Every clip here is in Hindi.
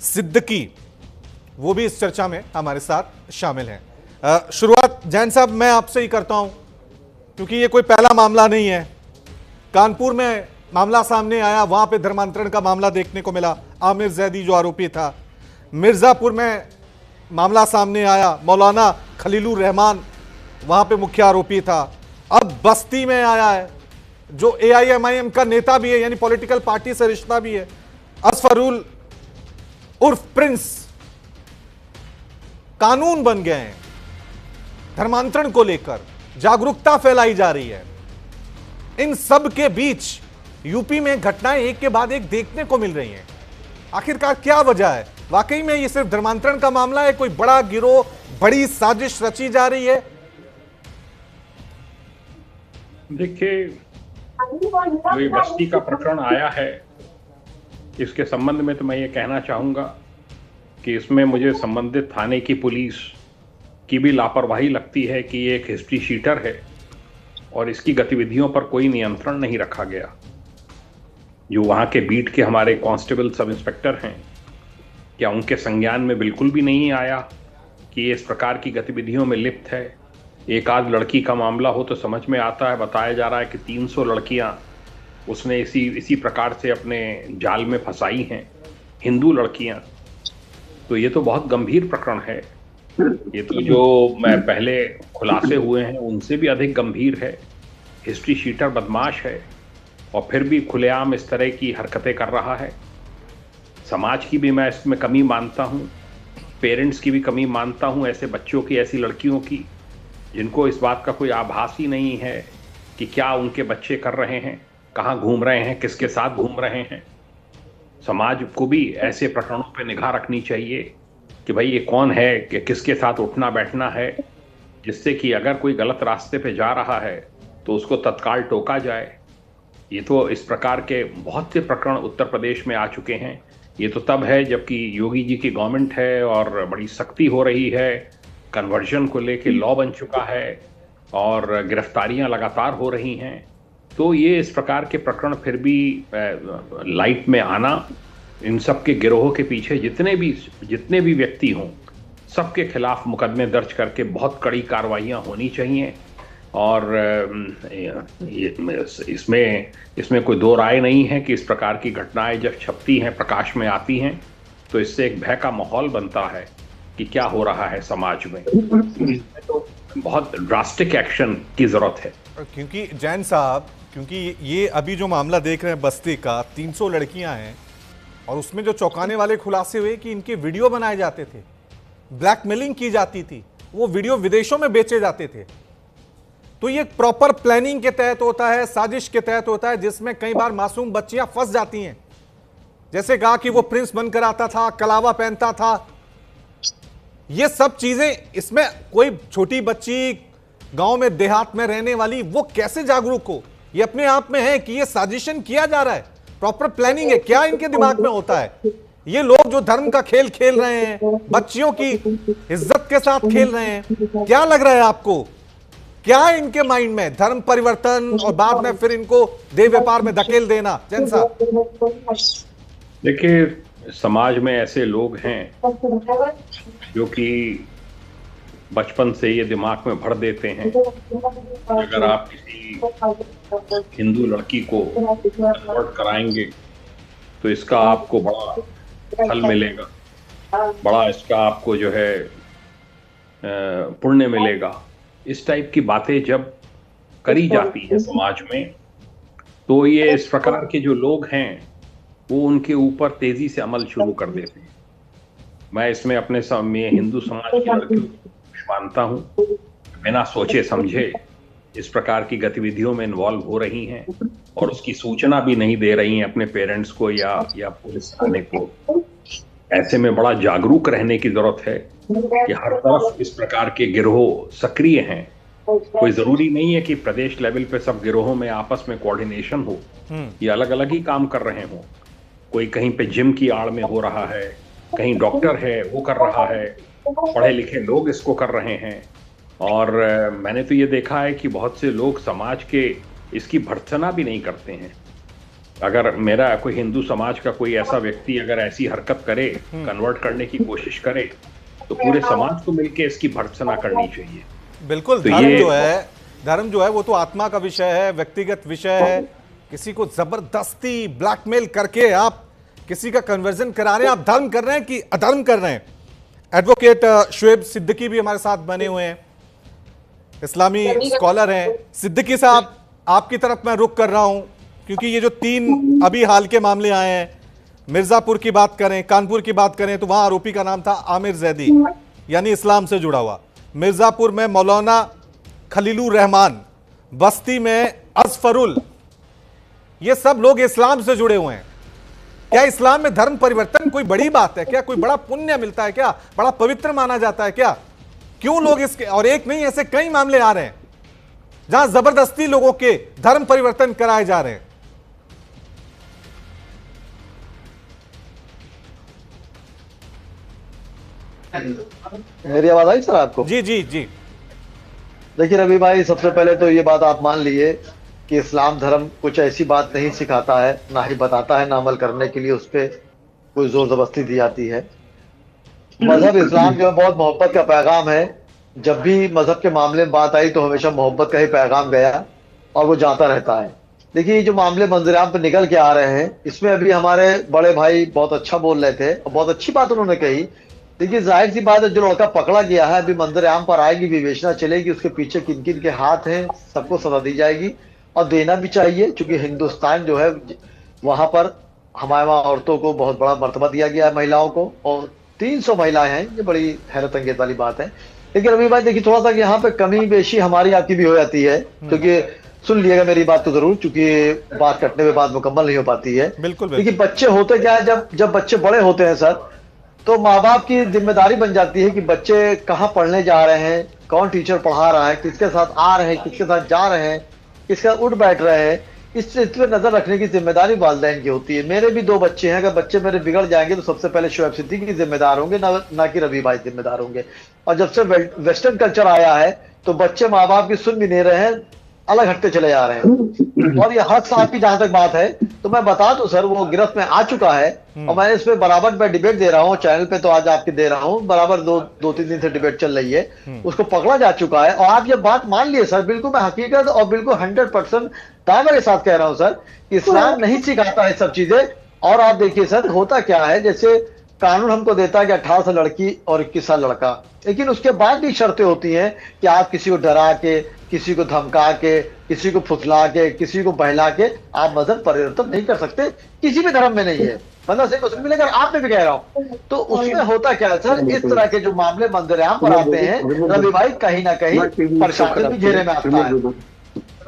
सिद्दीकी वो भी इस चर्चा में हमारे साथ शामिल हैं। शुरुआत जैन साहब मैं आपसे ही करता हूं क्योंकि ये कोई पहला मामला नहीं है। कानपुर में मामला सामने आया, वहां पे धर्मांतरण का मामला देखने को मिला, आमिर जैदी जो आरोपी था। मिर्जापुर में मामला सामने आया, मौलाना खलीलुर रहमान वहां पे मुख्य आरोपी था। अब बस्ती में आया है जो एआईएमआईएम का नेता भी है, यानी पॉलिटिकल पार्टी से रिश्ता भी है, असफरुल उर्फ प्रिंस। कानून बन गए हैं, धर्मांतरण को लेकर जागरूकता फैलाई जा रही है। इन सब के बीच यूपी में घटनाएं एक के बाद एक देखने को मिल रही हैं। आखिरकार क्या वजह है? वाकई में ये सिर्फ धर्मांतरण का मामला है? कोई बड़ा गिरोह, बड़ी साजिश रची जा रही है? देखिए, जो ये बस्ती का प्रकरण आया है, इसके संबंध में तो मैं ये कहना चाहूंगा कि इसमें मुझे संबंधित थाने की पुलिस की भी लापरवाही लगती है कि ये एक हिस्ट्री शीटर है और इसकी गतिविधियों पर कोई नियंत्रण नहीं रखा गया। जो वहाँ के बीट के हमारे कांस्टेबल सब इंस्पेक्टर हैं, क्या उनके संज्ञान में बिल्कुल भी नहीं आया कि ये इस प्रकार की गतिविधियों में लिप्त है? एक आध लड़की का मामला हो तो समझ में आता है, बताया जा रहा है कि 300 लड़कियां उसने इसी प्रकार से अपने जाल में फंसाई हैं, हिंदू लड़कियां। तो ये तो बहुत गंभीर प्रकरण है। ये तो जो मैं पहले खुलासे हुए हैं उनसे भी अधिक गंभीर है। हिस्ट्री शीटर बदमाश है और फिर भी खुलेआम इस तरह की हरकतें कर रहा है। समाज की भी मैं इसमें कमी मानता हूँ, पेरेंट्स की भी कमी मानता हूँ, ऐसे बच्चों की, ऐसी लड़कियों की जिनको इस बात का कोई आभास ही नहीं है कि क्या उनके बच्चे कर रहे हैं, कहाँ घूम रहे हैं, किसके साथ घूम रहे हैं। समाज को भी ऐसे प्रकरणों पर निगाह रखनी चाहिए कि भाई ये कौन है, कि किसके साथ उठना बैठना है, जिससे कि अगर कोई गलत रास्ते पे जा रहा है तो उसको तत्काल टोका जाए। ये तो इस प्रकार के बहुत से प्रकरण उत्तर प्रदेश में आ चुके हैं। ये तो तब है जबकि योगी जी की गवर्नमेंट है और बड़ी सख्ती हो रही है, कन्वर्जन को लेके लॉ बन चुका है और गिरफ्तारियां लगातार हो रही हैं। तो ये इस प्रकार के प्रकरण फिर भी लाइट में आना, इन सब के गिरोह के पीछे जितने भी व्यक्ति हों, सबके खिलाफ मुकदमे दर्ज करके बहुत कड़ी कार्रवाइयां होनी चाहिए। और इसमें कोई दो राय नहीं है कि इस प्रकार की घटनाएं जब छपती हैं, प्रकाश में आती हैं, तो इससे एक भय का माहौल बनता है कि क्या हो रहा है समाज में। तो बहुत ड्रास्टिक एक्शन की जरूरत है। क्योंकि जैन साहब, क्योंकि ये अभी जो मामला देख रहे हैं बस्ती का, 300 लड़कियां हैं और उसमें जो चौंकाने वाले खुलासे हुए कि इनके वीडियो बनाए जाते थे, ब्लैकमेलिंग की जाती थी, वो वीडियो विदेशों में बेचे जाते थे। तो ये प्रॉपर प्लानिंग के तहत होता है, साजिश के तहत होता है, जिसमें कई बार मासूम बच्चियां फंस जाती हैं। जैसे कहा कि वो प्रिंस बनकर आता था, कलावा पहनता था, ये सब चीजें। इसमें कोई छोटी बच्ची गांव में, देहात में रहने वाली, वो कैसे जागरूक हो? ये अपने आप में है कि ये साजिशन किया जा रहा है, प्रॉपर प्लानिंग है। क्या इनके दिमाग में होता है? ये लोग जो धर्म का खेल खेल रहे हैं, बच्चियों की इज्जत के साथ खेल रहे हैं, क्या लग रहा है आपको? क्या है इनके माइंड में? धर्म परिवर्तन और बाद में फिर इनको देह व्यापार में धकेल देना। जैन साहब, देखिए, समाज में ऐसे लोग हैं जो कि बचपन से ये दिमाग में भर देते हैं अगर आप किसी हिंदू लड़की को कन्वर्ट कराएंगे तो इसका आपको बड़ा फल मिलेगा, बड़ा इसका आपको जो है पुण्य मिलेगा। इस टाइप की बातें जब करी जाती हैं समाज में, तो ये इस प्रकार के जो लोग हैं वो उनके ऊपर तेजी से अमल शुरू कर देते हैं। मैं इसमें अपने सामने हिंदू समाज की लड़कियों को मानता हूं, बिना सोचे समझे इस प्रकार की गतिविधियों में इन्वॉल्व हो रही हैं और उसकी सूचना भी नहीं दे रही हैं अपने पेरेंट्स को या पुलिस थाने को। ऐसे में बड़ा जागरूक रहने की जरूरत है कि हर तरफ इस प्रकार के गिरोह सक्रिय हैं। कोई जरूरी नहीं है कि प्रदेश लेवल पे सब गिरोहों में आपस में कोऑर्डिनेशन हो, ये अलग अलग ही काम कर रहे हो। कोई कहीं पे जिम की आड़ में हो रहा है, कहीं डॉक्टर है वो कर रहा है, पढ़े लिखे लोग इसको कर रहे हैं। और मैंने तो ये देखा है कि बहुत से लोग समाज के इसकी भर्त्सना भी नहीं करते हैं। अगर मेरा कोई हिंदू समाज का कोई ऐसा व्यक्ति अगर ऐसी हरकत करे, कन्वर्ट करने की कोशिश करे, तो पूरे समाज को मिलकर इसकी भर्त्सना करनी चाहिए। बिल्कुल। तो धर्म जो है वो तो आत्मा का विषय है, व्यक्तिगत विषय है। किसी को जबरदस्ती ब्लैकमेल करके आप किसी का कन्वर्जन करा रहे हैं, आप धर्म कर रहे हैं कि अधर्म कर रहे हैं। एडवोकेट शुएब सिद्दीकी भी हमारे साथ बने हुए हैं, इस्लामी स्कॉलर हैं। सिद्दीकी साहब, आपकी तरफ मैं रुख कर रहा हूं, क्योंकि ये जो 3 अभी हाल के मामले आए हैं, मिर्जापुर की बात करें, कानपुर की बात करें, तो वहां आरोपी का नाम था आमिर जैदी, यानी इस्लाम से जुड़ा हुआ। मिर्जापुर में मौलाना खलीलुर रहमान, बस्ती में अजफरुल, ये सब लोग इस्लाम से जुड़े हुए हैं। क्या इस्लाम में धर्म परिवर्तन कोई बड़ी बात है क्या? कोई बड़ा पुण्य मिलता है क्या? बड़ा पवित्र माना जाता है क्या? क्यों लोग इसके, और एक नहीं ऐसे कई मामले आ रहे हैं जहां जबरदस्ती लोगों के धर्म परिवर्तन कराए जा रहे हैं। मेरी आवाज आई सर आपको? जी जी जी। देखिए रवि भाई, सबसे पहले तो ये बात आप मान लीजिए कि इस्लाम धर्म कुछ ऐसी बात नहीं सिखाता है, ना ही बताता है, ना अमल करने के लिए उस पर कोई जोर जबरदस्ती दी जाती है। मजहब इस्लाम जो है बहुत मोहब्बत का पैगाम है। जब भी मजहब के मामले में बात आई तो हमेशा मोहब्बत का ही पैगाम गया और वो जाता रहता है। देखिए ये जो मामले मंजरेआम पे निकल के आ रहे हैं, इसमें अभी हमारे बड़े भाई बहुत अच्छा बोल रहे थे और बहुत अच्छी बात उन्होंने कही। देखिए जाहिर सी बात है, जो लड़का पकड़ा गया है अभी मंजरेआम पर आएगी, विवेचना चलेगी, उसके पीछे किन किन के हाथ हैं, सबको सजा दी जाएगी और देना भी चाहिए, क्योंकि हिंदुस्तान जो है वहां पर हमारे वहाँ औरतों को बहुत बड़ा मर्तबा दिया गया है, महिलाओं को, और 300 महिलाएं हैं। ये बड़ी हैरत अंगेज वाली बात है। लेकिन रवि भाई देखिए, थोड़ा सा यहाँ पे कमी बेशी हमारी आपकी भी हो जाती है, क्योंकि सुन लिएगा मेरी बात तो जरूर, क्योंकि बात कटने में बात मुकम्मल नहीं हो पाती है। बिल्कुल। देखिए बच्चे होते क्या है, जब बच्चे बड़े होते हैं सर, तो माँ बाप की जिम्मेदारी बन जाती है कि बच्चे कहाँ पढ़ने जा रहे हैं, कौन टीचर पढ़ा रहा है, किसके साथ आ रहे हैं, किसके साथ जा रहे हैं, किसके साथ उठ बैठ रहे हैं, इस पे नजर रखने की जिम्मेदारी वालिदैन की होती है। मेरे भी 2 बच्चे हैं, अगर बच्चे मेरे बिगड़ जाएंगे तो सबसे पहले शुएब सिद्दीकी जिम्मेदार होंगे, ना कि रवि भाई जिम्मेदार होंगे। और जब से वेस्टर्न कल्चर आया है तो बच्चे माँ बाप की सुन भी नहीं रहे हैं, अलग हटते चले जा रहे हैं। और ये हक साहब की जहां तक बात है, तो मैं बता दूं सर, वो गिरफ्त में आ चुका है और मैंने इस पे बराबर मैं डिबेट दे रहा हूँ चैनल पे, तो आज आपके दे रहा हूँ, बराबर 2-3 दिन से डिबेट चल रही है। उसको पकड़ा जा चुका है और आप ये बात मान लिए सर, बिल्कुल मैं हकीकत और बिल्कुल 100% दावे के साथ कह रहा हूँ सर, इस्लाम नहीं सिखाता है सब चीजें। और आप देखिए सर, होता क्या है, जैसे कानून हमको देता है कि 18 साल लड़की और 21 साल लड़का, लेकिन उसके बाद भी शर्तें होती हैं कि आप किसी को डरा के, किसी को धमका के, किसी को फुसला के, किसी को बहला के आप मजहब परिवर्तन नहीं कर सकते। किसी भी धर्म में नहीं है, बंदा से कुछ भी, लेकिन आपने भी कह रहा हूँ। तो उसमें होता क्या है सर, इस तरह के जो मामले मंजरेआम पर आते हैं रवि भाई, कहीं ना कहीं प्रशासन भी घेरे में आता है।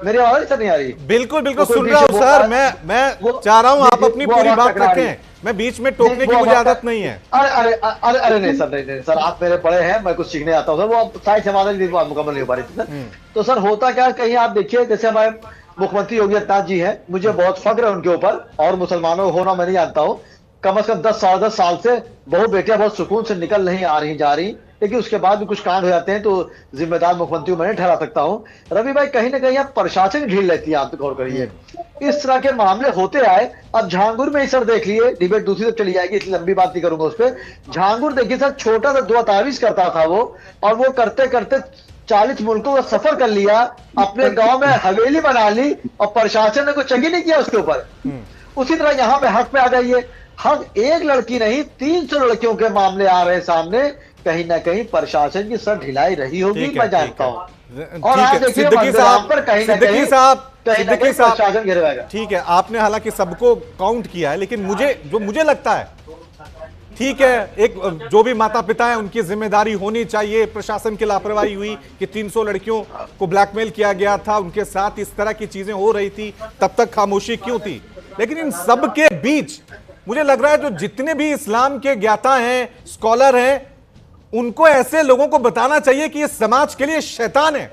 मेरी आवाज सर नहीं आ रही? बिल्कुल बिल्कुल सुन रहा हूँ सर। मैं चाह रहा हूँ आप अपनी पूरी बात रखें, मैं बीच में टोकने की मुझे आदत नहीं है। अरे नहीं सर, नहीं सर, आप मेरे बड़े हैं, मैं कुछ सीखने आता हूँ सर, वो साइड से बात मुकम्मल नहीं हो पा रही थी सर। तो सर होता क्या, कहीं आप देखिए, जैसे हमारे मुख्यमंत्री योगी आदित्यनाथ जी हैं, मुझे बहुत फख्र है उनके ऊपर, और मुसलमानों को होना मैं नहीं जानता हूँ, कम से कम 10 साल से बहु बेटियां बहुत सुकून से निकल नहीं आ रही जा रही, लेकिन उसके बाद भी कुछ कांड हो जाते हैं तो जिम्मेदार मुख्यमंत्री मैं नहीं ठहरा सकता हूं। रवि भाई कहीं ना कहीं आप प्रशासन ढील लेती है, आप गौर करिए, इस तरह के मामले होते आए। अब झांगुर में ही सर देख लिए, डिबेट दूसरी तरफ चली जाएगी इसलिए लंबी बात नहीं करूंगा उस पर। झांगुर देखिए सर, छोटा सा 2 तावीज करता था वो, और वो करते करते 40 मुल्कों का सफर कर लिया, अपने गांव में हवेली बना ली और प्रशासन ने कुछ चंगी नहीं किया उसके ऊपर। उसी तरह यहाँ पे हक पे आ जाइए, हक एक लड़की नहीं 300 लड़कियों के मामले आ रहे हैं सामने, कहीं ना कहीं प्रशासन की सर ढिलाई रही होगी, मैं जानता हूँ। और आप देखिए मंजरेआम पर कहीं ना कहीं प्रशासन घिर रहेगा। ठीक है, आपने हालांकि सबको काउंट किया है, लेकिन मुझे लगता है, ठीक है, एक जो भी माता पिता है उनकी जिम्मेदारी होनी चाहिए। प्रशासन की लापरवाही हुई कि 300 लड़कियों को ब्लैकमेल किया गया था, उनके साथ इस तरह की चीजें हो रही थी, तब तक खामोशी क्यों थी? लेकिन इन सब के बीच मुझे लग रहा है जो जितने भी इस्लाम के ज्ञाता हैं, स्कॉलर हैं, उनको ऐसे लोगों को बताना चाहिए कि ये समाज के लिए शैतान है,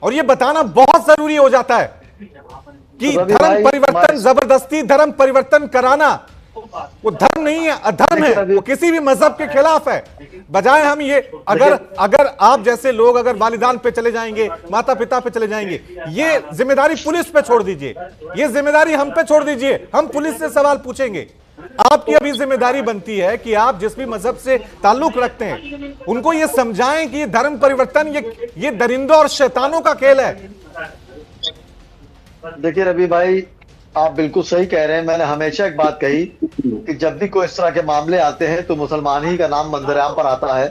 और ये बताना बहुत जरूरी हो जाता है कि धर्म परिवर्तन, जबरदस्ती धर्म परिवर्तन कराना वो धर्म नहीं है, अधर्म है, वो किसी भी मजहब के खिलाफ है। बजाय हम ये अगर आप जैसे लोग अगर वालिदान पे चले जाएंगे, माता पिता पे चले जाएंगे, ये जिम्मेदारी पुलिस पे छोड़ दीजिए, ये जिम्मेदारी हम पे छोड़ दीजिए, हम पुलिस से सवाल पूछेंगे। आपकी अभी जिम्मेदारी बनती है कि आप जिस भी मजहब से ताल्लुक रखते हैं उनको ये समझाएं कि ये धर्म परिवर्तन ये दरिंदों और शैतानों का खेल है। देखिए रवि भाई, आप बिल्कुल सही कह रहे हैं। मैंने हमेशा एक बात कही कि जब भी कोई इस तरह के मामले आते हैं तो मुसलमान ही का नाम मंजरेआम पर आता है।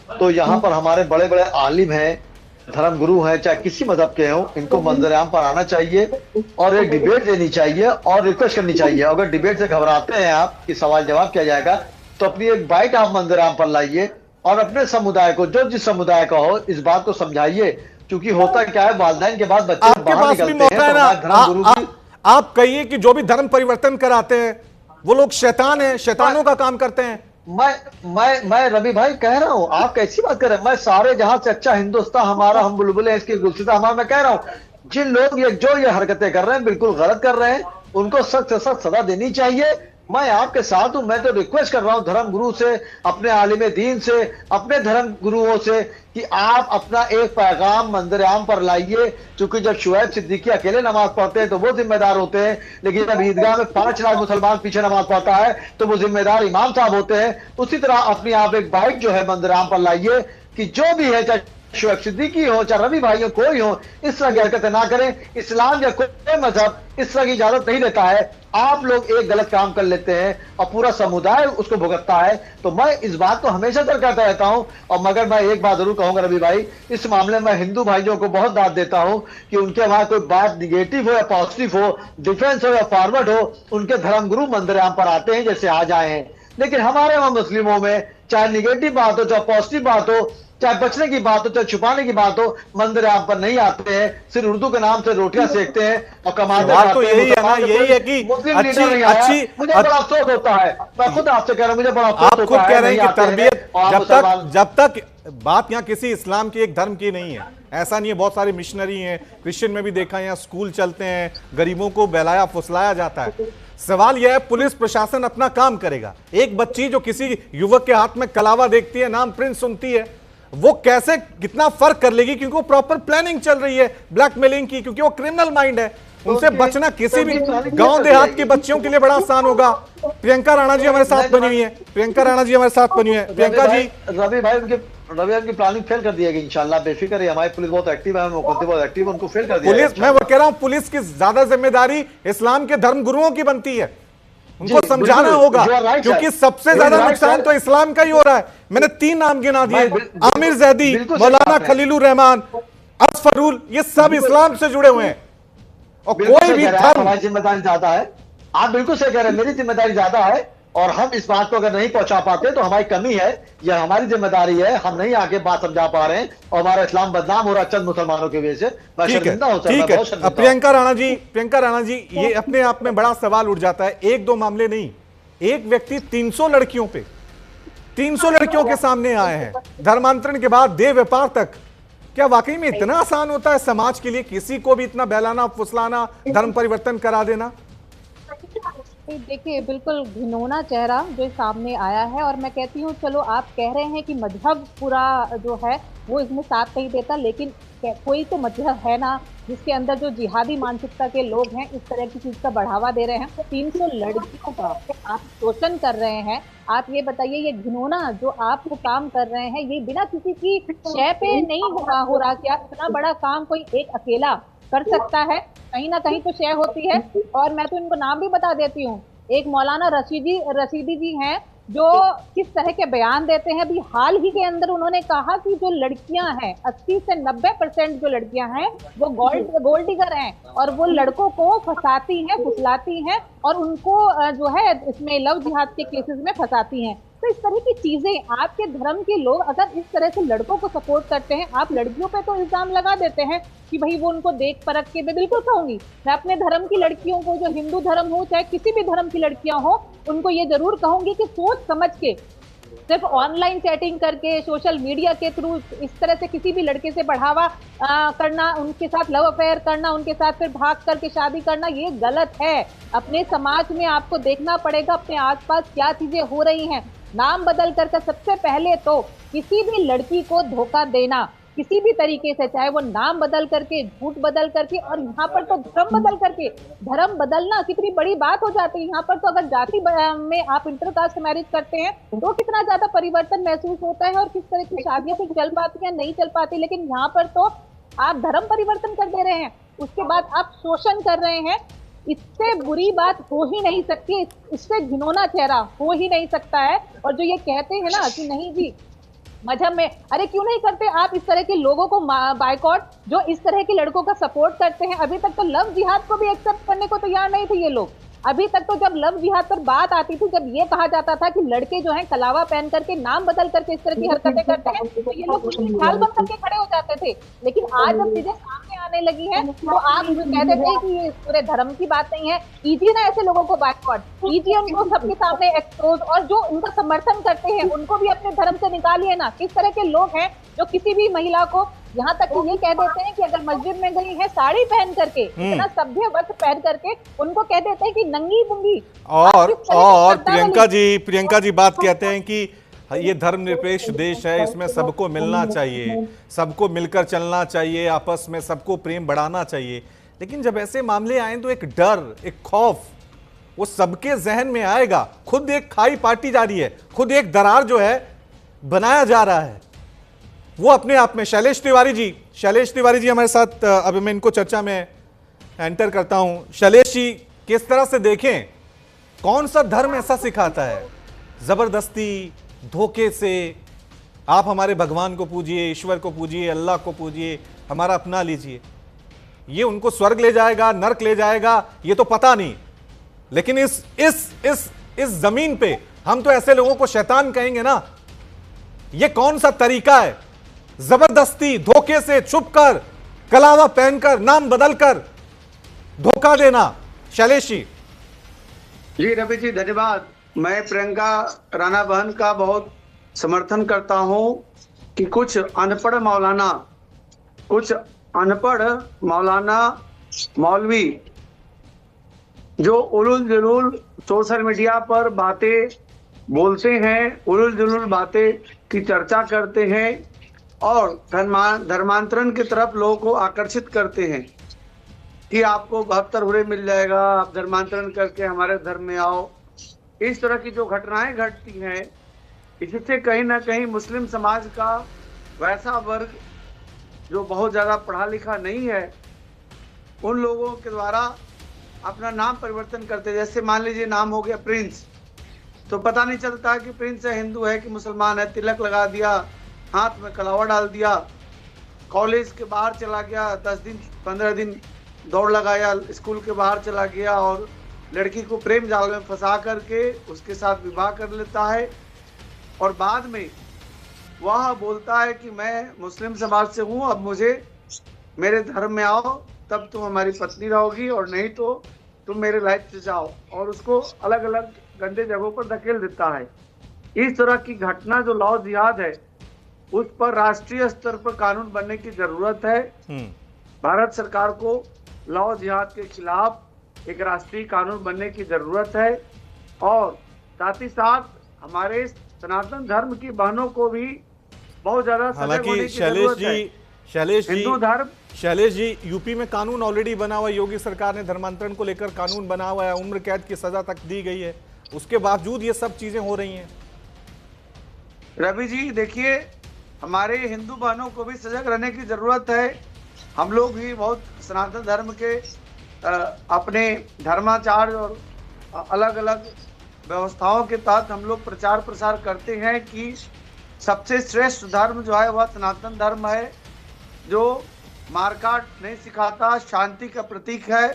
तो यहाँ पर हमारे बड़े बड़े आलिम हैं, धर्म गुरु हैं, चाहे किसी मजहब के हों, इनको मंजरेआम पर आना चाहिए और एक डिबेट देनी चाहिए और रिक्वेस्ट करनी चाहिए। अगर डिबेट से घबराते हैं आप कि सवाल जवाब किया जाएगा, तो अपनी एक बाइट आप मंजरेआम पर लाइए और अपने समुदाय को, जो जिस समुदाय का हो, इस बात को समझाइए। क्योंकि होता क्या है, वालिदैन के बाद बच्चे आपके बाहर पास भी निकलते मौका हैं है तो ना, हमारे धर्म गुरु भी। आप कहिए कि जो भी धर्म परिवर्तन कराते हैं वो लोग शैतान हैं, शैतानों का काम करते हैं। मैं रवि भाई कह रहा हूँ, आप कैसी बात कर रहे हैं? मैं सारे जहां से अच्छा हिंदुस्तान हमारा, हम बुलबुल हैं इसकी गुलसिता हमारा। मैं कह रहा हूँ जिन लोग ये हरकतें कर रहे हैं बिल्कुल गलत कर रहे हैं, उनको सख्त से सख्त सजा देनी चाहिए। मैं आपके साथ हूं। मैं तो रिक्वेस्ट कर रहा हूं धर्म गुरु से, अपने आलिम दीन से, अपने धर्म गुरुओं से कि आप अपना एक पैगाम मंजर-ए-आम पर लाइए। क्योंकि जब शुएब सिद्दीकी अकेले नमाज पढ़ते हैं तो वो जिम्मेदार होते हैं, लेकिन जब ईदगाह में 5 लाख मुसलमान पीछे नमाज पढ़ता है तो वो जिम्मेदार इमाम साहब होते हैं। उसी तरह अपनी आप एक बाइट जो है मंजर-ए-आम पर लाइए कि जो भी है, चाहे शुएब सिद्दीकी हो, चाहे रवि भाई हो, कोई हो, इस तरह की हरकतें ना करें। इस्लाम या कोई मजहब इस तरह की इजाजत नहीं देता है। आप लोग एक गलत काम कर लेते हैं और पूरा समुदाय उसको भुगतता है। तो मैं इस बात को हमेशा से कहता रहता हूं। और मगर मैं एक बात जरूर कहूंगा रवि भाई, इस मामले में हिंदू भाइयों को बहुत दाद देता हूं कि उनके वहां कोई बात निगेटिव हो या पॉजिटिव हो, डिफेंस हो या फॉरवर्ड हो, उनके धर्म गुरु मंजर-ए-आम पर आते हैं, जैसे आज आए हैं। लेकिन हमारे वहां मुस्लिमों में चाहे निगेटिव बात हो, चाहे पॉजिटिव बात हो, चाहे बचने की बात हो, चाहे छुपाने की बात हो, मंजर-ए-आम पर नहीं आते हैं। सिर्फ उर्दू के नाम से रोटियां सेकते हैं और कमाते तो यही है ना, यही है कि अच्छी मुझे बड़ा अफसोस होता है। मैं खुद आपसे कह रहा हूं, मुझे बड़ा अफसोस आप खुद होता है। कह रहे हैं कि तरबियत जब तक बात यहाँ किसी इस्लाम की एक धर्म की नहीं है, ऐसा नहीं है। बहुत सारे मिशनरी हैं, क्रिश्चियन में भी देखा है, यहाँ स्कूल चलते हैं, गरीबों को बहलाया फुसलाया जाता है। सवाल यह है पुलिस प्रशासन अपना काम करेगा। एक बच्ची जो किसी युवक के हाथ में कलावा देखती है, नाम प्रिंस सुनती है, वो कैसे कितना फर्क कर लेगी? क्योंकि वो प्रॉपर प्लानिंग चल रही है ब्लैकमेलिंग की, क्योंकि वो क्रिमिनल माइंड है। उनसे बचना किसी भी गांव देहात के बच्चियों के लिए बड़ा आसान होगा। प्रियंका राणा जी हमारे साथ बनी हुई है, प्रियंका राणा जी हमारे साथ बनी हुई है। प्रियंका जी, रवि भाई उनकी प्लानिंग फेल कर दी है इंशाल्लाह, बेफिक्र है। हमारी पुलिस बहुत एक्टिव है, मुख्यमंत्री बहुत एक्टिव है, उनको फेल कर दिया। पुलिस, मैं वो कह रहा हूं, पुलिस की ज्यादा जिम्मेदारी इस्लाम के धर्म गुरुओं की बनती है। उनको समझाना होगा, क्योंकि सबसे ज्यादा नुकसान तो इस्लाम का ही हो रहा है। मैंने 3 नाम गिना दिए, आमिर जैदी, मौलाना खलीलुर रहमान, असफरुल, ये सब इस्लाम से जुड़े हुए हैं। और कोई भी धर्म, हमारी जिम्मेदारी ज्यादा है। आप बिल्कुल सही कह रहे हैं, मेरी जिम्मेदारी ज्यादा है। और हम इस बात को अगर नहीं पहुंचा पाते तो हमारी कमी है, यह हमारी जिम्मेदारी है। हम नहीं आके बात समझा पा रहे हैं और हमारा इस्लाम बदनाम हो रहा है चंद मुसलमानों की वजह से। मैं शर्मिंदा हूं सर, मैं बहुत शर्मिंदा हूं। प्रियंका राणा जी, ये अपने आप में बड़ा सवाल उठ जाता है। 1-2 मामले नहीं, एक व्यक्ति 300 लड़कियों पे, 300 लड़कियों के सामने आए हैं, धर्मांतरण के बाद देह व्यापार तक। क्या वाकई में इतना आसान होता है समाज के लिए किसी को भी इतना बहलाना फुसलाना, धर्म परिवर्तन करा देना? देखिए, बिल्कुल घिनौना चेहरा जो सामने आया है। और मैं कहती हूँ, चलो आप कह रहे हैं कि मजहब पूरा जो है वो इसमें साथ नहीं देता, लेकिन कोई तो मजहब है ना जिसके अंदर जो जिहादी मानसिकता के लोग हैं इस तरह की चीज का बढ़ावा दे रहे हैं। 300 लड़कियों का आप शोषण कर रहे हैं। आप ये बताइए, ये घिनौना जो आप वो काम कर रहे हैं, ये बिना किसी की शय पे नहीं हो रहा? क्या इतना बड़ा काम कोई एक अकेला कर सकता है? कहीं ना कहीं तो शय होती है। और मैं तो इनको नाम भी बता देती हूँ। एक मौलाना रशीदी जी हैं जो किस तरह के बयान देते हैं। अभी हाल ही के अंदर उन्होंने कहा कि जो लड़कियां हैं, 80 से 90% जो लड़कियां हैं वो गोल्ड डिगर हैं और वो लड़कों को फंसाती हैं, फुसलाती हैं और उनको जो है इसमें लव जिहाद के केसेस में फंसाती हैं। तो इस तरह की चीजें आपके धर्म के लोग अगर इस तरह से लड़कों को सपोर्ट करते हैं, आप लड़कियों पे तो इल्जाम लगा देते हैं कि भाई वो उनको देख परख के। मैं बिल्कुल कहूंगी, मैं अपने धर्म की लड़कियों को, जो हिंदू धर्म हो चाहे किसी भी धर्म की लड़कियां हो, उनको ये जरूर कहूंगी कि सोच समझ के सिर्फ ऑनलाइन चैटिंग करके, सोशल मीडिया के थ्रू इस तरह से किसी भी लड़के से बढ़ावा करना, उनके साथ लव अफेयर करना, उनके साथ फिर भाग करके शादी करना, ये गलत है। अपने समाज में आपको देखना पड़ेगा अपने आसपास क्या चीजें हो रही हैं। नाम बदल कर सबसे पहले तो किसी भी लड़की को धोखा देना किसी भी तरीके से, चाहे वो नाम बदल करके, झूठ बदल करके, और यहाँ पर तो धर्म बदल करके, धर्म बदलना कितनी बड़ी बात हो जाती है। यहाँ पर तो अगर जाति में आप इंटरकास्ट मैरिज करते हैं तो कितना ज्यादा परिवर्तन महसूस होता है और किस तरह की शादियां फिर चल पाती हैं, नहीं चल पाती। लेकिन यहाँ पर तो आप धर्म परिवर्तन कर दे रहे हैं, उसके बाद आप शोषण कर रहे हैं। इससे बुरी बात हो ही नहीं सकती, इससे घिनौना चेहरा हो ही नहीं सकता है। और जो ये कहते हैं ना कि नहीं जी मजहब में, अरे क्यों नहीं करते आप इस तरह के लोगों को बाइकॉट, जो इस तरह के लड़कों का सपोर्ट करते हैं। अभी तक तो लव जिहाद को भी एक्सेप्ट करने को तैयार नहीं थे ये लोग। अभी तक तो जब लव जिहाद पर बात आती थी, जब ये कहा जाता था कि लड़के जो हैं कलावा पहन करके, नाम बदल करके इस तरह की हरकतें करते हैं, तो ये लोग ढाल बन करके खड़े हो जाते थे। लेकिन आज जब चीजें सामने आने लगी हैं तो आप जो कहते थे कि ये पूरे धर्म की बात नहीं है, कीजिए ना ऐसे लोगों को बाइकॉट, कीजिए उनको सबके सामने एक्सपोज, और जो उनका समर्थन करते हैं उनको भी अपने धर्म से निकालिए ना। किस तरह के लोग हैं जो किसी भी महिला को, यहाँ तक कि ये कह देते हैं कि अगर मस्जिद में गई है साड़ी पहन करके, इतना सभ्य वस्त्र पहन करके, उनको कह देते हैं कि नंगी पुंगी। और प्रियंका जी बात कहते हैं कि ये धर्मनिरपेक्ष देश है, इसमें सबको मिलना चाहिए, सबको मिलकर चलना चाहिए, आपस में सबको प्रेम बढ़ाना चाहिए। लेकिन जब ऐसे मामले आए तो एक डर, एक खौफ वो सबके जहन में आएगा। खुद एक खाई पार्टी जा रही है, खुद एक दरार जो है बनाया जा रहा है वो अपने आप में। शैलेश तिवारी जी हमारे साथ, अभी मैं इनको चर्चा में एंटर करता हूं। शैलेश जी, किस तरह से देखें, कौन सा धर्म ऐसा सिखाता है जबरदस्ती, धोखे से आप हमारे भगवान को पूजिए, ईश्वर को पूजिए, अल्लाह को पूजिए, हमारा अपना लीजिए, ये उनको स्वर्ग ले जाएगा, नर्क ले जाएगा, ये तो पता नहीं। लेकिन इस जमीन पे हम तो ऐसे लोगों को शैतान कहेंगे ना। ये कौन सा तरीका है, जबरदस्ती, धोखे से, छुपकर, कलावा पहनकर, नाम बदलकर धोखा देना। शैलेश जी रवि जी धन्यवाद। मैं प्रियंका राणा बहन का बहुत समर्थन करता हूं कि कुछ अनपढ़ मौलाना मौलवी जो उलूल जुलूल सोशल मीडिया पर बातें बोलते हैं, उलूल जुलूल बातें की चर्चा करते हैं और धर्मांतरण की तरफ लोगों को आकर्षित करते हैं कि आपको 72 हुरे मिल जाएगा, आप धर्मांतरण करके हमारे धर्म में आओ। इस तरह की जो घटनाएं घटती हैं, इससे कहीं ना कहीं मुस्लिम समाज का वैसा वर्ग जो बहुत ज़्यादा पढ़ा लिखा नहीं है, उन लोगों के द्वारा अपना नाम परिवर्तन करते। जैसे मान लीजिए नाम हो गया प्रिंस, तो पता नहीं चलता कि प्रिंस है, हिंदू है कि मुसलमान है। तिलक लगा दिया, हाथ में कलावा डाल दिया, कॉलेज के बाहर चला गया, 10 दिन 15 दिन दौड़ लगाया, स्कूल के बाहर चला गया और लड़की को प्रेम जाल में फंसा करके उसके साथ विवाह कर लेता है। और बाद में वह बोलता है कि मैं मुस्लिम समाज से हूँ, अब मुझे मेरे धर्म में आओ, तब तुम हमारी पत्नी रहोगी, और नहीं तो तुम मेरे लाइफ से जाओ, और उसको अलग अलग गंदे जगहों पर धकेल देता है। इस तरह की घटना जो लव जिहाद है, उस पर राष्ट्रीय स्तर पर कानून बनने की जरूरत है। भारत सरकार को लव जिहाद के खिलाफ एक राष्ट्रीय कानून बनने की जरूरत है, और साथ ही साथ हमारे सनातन धर्म की बहनों को भी बहुत ज्यादा सजग होने की जरूरत है। हिंदू धर्म, शैलेश जी, यूपी में कानून ऑलरेडी बना हुआ है, योगी सरकार ने धर्मांतरण को लेकर कानून बना हुआ है, उम्र कैद की सजा तक दी गई है, उसके बावजूद ये सब चीजें हो रही हैं। रवि जी देखिए, हमारे हिंदू बहनों को भी सजग रहने की जरूरत है। हम लोग भी बहुत सनातन धर्म के अपने धर्माचार्य और अलग अलग व्यवस्थाओं के तहत हम लोग प्रचार प्रसार करते हैं कि सबसे श्रेष्ठ धर्म जो है वह सनातन धर्म है, जो मारकाट नहीं सिखाता, शांति का प्रतीक है,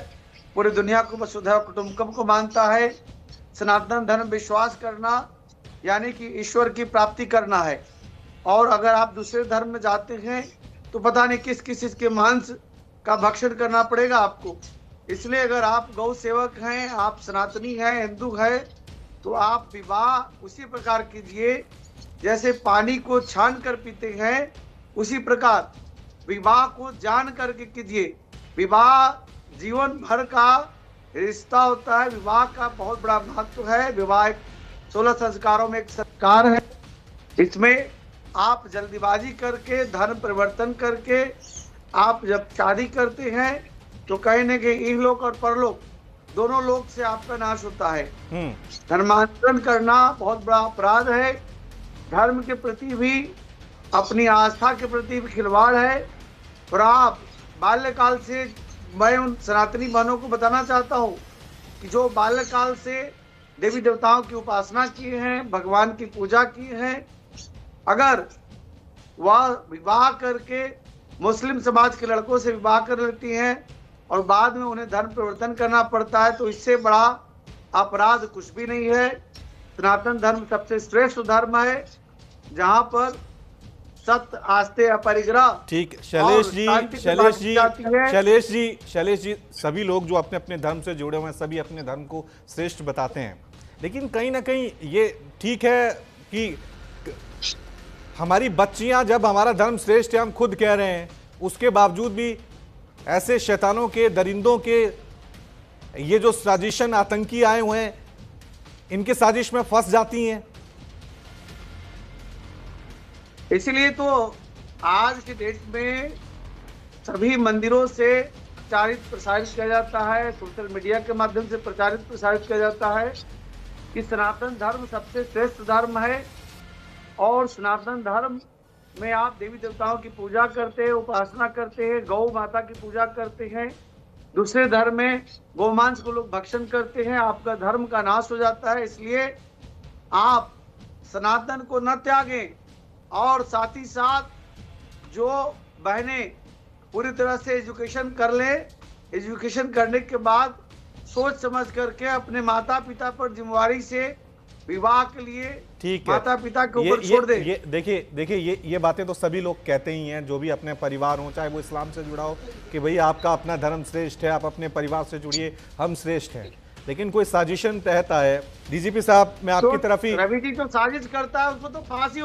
पूरी दुनिया को वसुधैव कुटुंबकम को मानता है। सनातन धर्म विश्वास करना यानी कि ईश्वर की प्राप्ति करना है। और अगर आप दूसरे धर्म में जाते हैं तो पता नहीं किस किस के मांस का भक्षण करना पड़ेगा आपको। इसलिए अगर आप गौ सेवक हैं, आप सनातनी हैं, हिंदू हैं, तो आप विवाह उसी प्रकार कीजिए जैसे पानी को छान कर पीते हैं, उसी प्रकार विवाह को जान करके कीजिए। विवाह जीवन भर का रिश्ता होता है, विवाह का बहुत बड़ा महत्व है। विवाह एक 16 संस्कारों में एक संस्कार है। इसमें आप जल्दीबाजी करके धर्म परिवर्तन करके आप जब शादी करते हैं तो कहीं न कहीं इहलोक और परलोक दोनों लोक से आपका नाश होता है। धर्मांतरण करना बहुत बड़ा अपराध है। धर्म के प्रति भी, अपनी आस्था के प्रति भी खिलवाड़ है। और आप बाल्यकाल से, मैं उन सनातनी बहनों को बताना चाहता हूँ कि जो बाल्यकाल से देवी देवताओं की उपासना किए हैं, भगवान की पूजा की है, अगर वह विवाह करके मुस्लिम समाज के लड़कों से विवाह कर लेती हैं और बाद में उन्हें धर्म परिवर्तन करना पड़ता है, तो इससे बड़ा अपराध कुछ भी नहीं है। सनातन धर्म सबसे श्रेष्ठ धर्म है, जहां पर सत्य, आस्थे, अपरिग्रह। ठीक, शैलेश जी, सभी लोग जो अपने अपने धर्म से जुड़े हुए हैं, सभी अपने धर्म को श्रेष्ठ बताते हैं, लेकिन कहीं ना कहीं ये ठीक है कि हमारी बच्चियां, जब हमारा धर्म श्रेष्ठ है, हम खुद कह रहे हैं, उसके बावजूद भी ऐसे शैतानों के, दरिंदों के, ये जो साजिशन आतंकी आए हुए हैं, इनके साजिश में फंस जाती हैं। इसलिए तो आज के डेट में सभी मंदिरों से प्रचारित प्रसारित किया जाता है, सोशल मीडिया के माध्यम से प्रचारित प्रसारित किया जाता है कि सनातन धर्म सबसे श्रेष्ठ धर्म है। और सनातन धर्म में आप देवी देवताओं की पूजा करते हैं, उपासना करते हैं, गौ माता की पूजा करते हैं। दूसरे धर्म में गोमांस को लोग भक्षण करते हैं, आपका धर्म का नाश हो जाता है। इसलिए आप सनातन को न त्यागें। और साथ ही साथ जो बहनें पूरी तरह से एजुकेशन कर ले, एजुकेशन करने के बाद सोच समझ करके अपने माता पिता पर जिम्मेवारी से विवाह के लिए ठीक है, माता पिता के ऊपर छोड़ दे। ये देखिए ये बातें तो सभी लोग कहते ही हैं, जो भी अपने परिवार हो, चाहे वो इस्लाम से जुड़ा हो, कि भाई आपका अपना धर्म श्रेष्ठ है, आप अपने परिवार से जुड़िए, हम श्रेष्ठ हैं। लेकिन कोई साजिशन तहता है। डीजीपी साहब, मैं आपकी तरफ ही, रवि जी जो साजिश करता है उसको तो फांसी